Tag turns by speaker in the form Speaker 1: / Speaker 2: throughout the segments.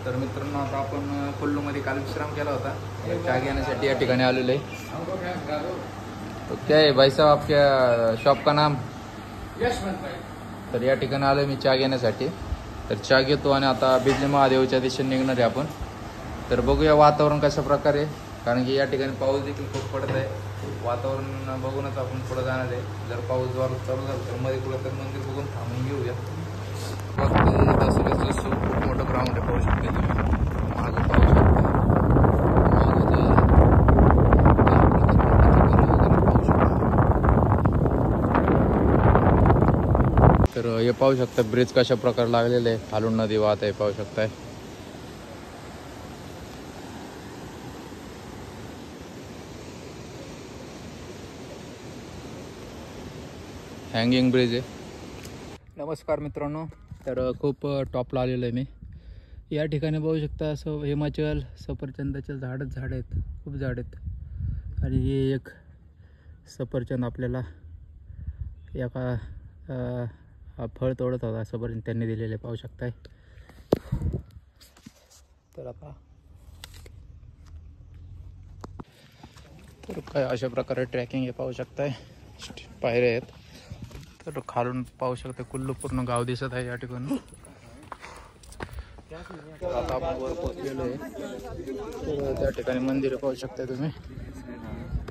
Speaker 1: तर मित्रांनो आता आपण कुल्लूमध्ये काल विश्राम केला होता, चहा घेण्यासाठी या ठिकाणी आलेलो आहे। तो क्या है भाई साहब आपके शॉप का नाम?
Speaker 2: यशवंत भाई।
Speaker 1: तर या ठिकाणी आलो मी चहा घेण्यासाठी। तर चहा घेतो आणि आता बिजली महादेवच्या दिशेने निघणार आहे आपण। तर बघूया वातावरण कशा प्रकारे, कारण की या ठिकाणी पाऊस देखील खूप पडत आहे। वातावरण बघूनच आपण पुढे जाणार आहे। जर पाऊस जोरात चालू झाला तर मध्ये कुठं तर मंदिर बघून थांबून घेऊया। खूप मोठं ग्राउंड आहे, पाहू शकता तुम्ही मागं पाहू शकता। तर हे पाहू शकता ब्रिज कशा प्रकारे लागलेले आहे, खालून नदी वाहत आहे, पाहू शकताय। हँगिंग ब्रिज आहे। नमस्कार मित्रांनो, तर खूप टॉपला आलेलो आहे मी। या ठिकाणी बघू शकता असं हिमाचल सफरचंदाचे झाड आहेत, खूप झाड आहेत। आणि हे एक सफरचंद आपल्याला एका फळ तोडत होता सफरचंद त्यांनी दिलेले, पाहू शकताय। तर आता तर काय अशा प्रकारे ट्रॅकिंग हे पाहू शकताय, पायऱ्या आहेत। तर खालून पाहू शकता कुल्लू पूर्ण गाव दिसत आहे या ठिकाणी। आता आपण वर पोहोचलेलो आहे, तर त्या ठिकाणी मंदिर पाहू शकता तुम्ही।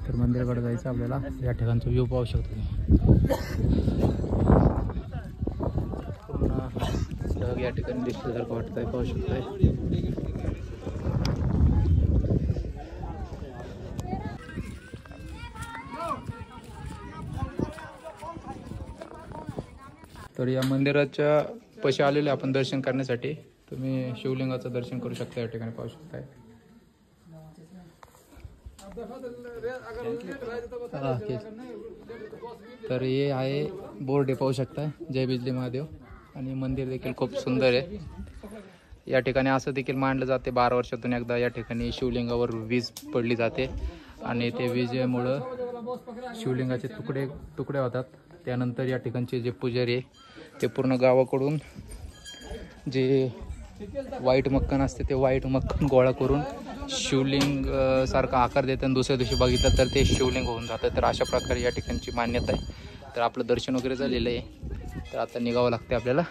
Speaker 1: तर मंदिराकडे जायचं आपल्याला, या ठिकाणचा व्ह्यू पाहू शकता तुम्ही। पूर्ण ढग या ठिकाणी दिसल्यासारखं वाटतंय, पाहू शकताय। तर या मंदिराच्या पशी आलेले आपण दर्शन करण्यासाठी। तुम्ही शिवलिंगाचं दर्शन करू शकता, या ठिकाणी पाहू शकताय। तर हे आहे बोर्ड पाहू शकता, जय बिजली महादेव। आणि मंदिर देखील खूप सुंदर आहे। या ठिकाणी असं देखील मानलं जाते 12 वर्षातून एकदा या ठिकाणी शिवलिंगावर वीज पडली जाते आणि ते विजेमुळं शिवलिंगाचे तुकडे होतात। त्यानंतर या ठिकाणचे जे पुजारी आहे ते पूर्ण गावाकडून जे व्हाईट मक्कन असते ते व्हाईट मक्कन गोळा करून शिवलिंग सारखा आकार देतात आणि दुसऱ्या दिवशी बघितलं तर ते शिवलिंग होऊन जातं। तर अशा प्रकारे या ठिकाणची मान्यता आहे। तर आपलं दर्शन वगैरे झालेलं आहे, तर आता निघावं लागते आपल्याला।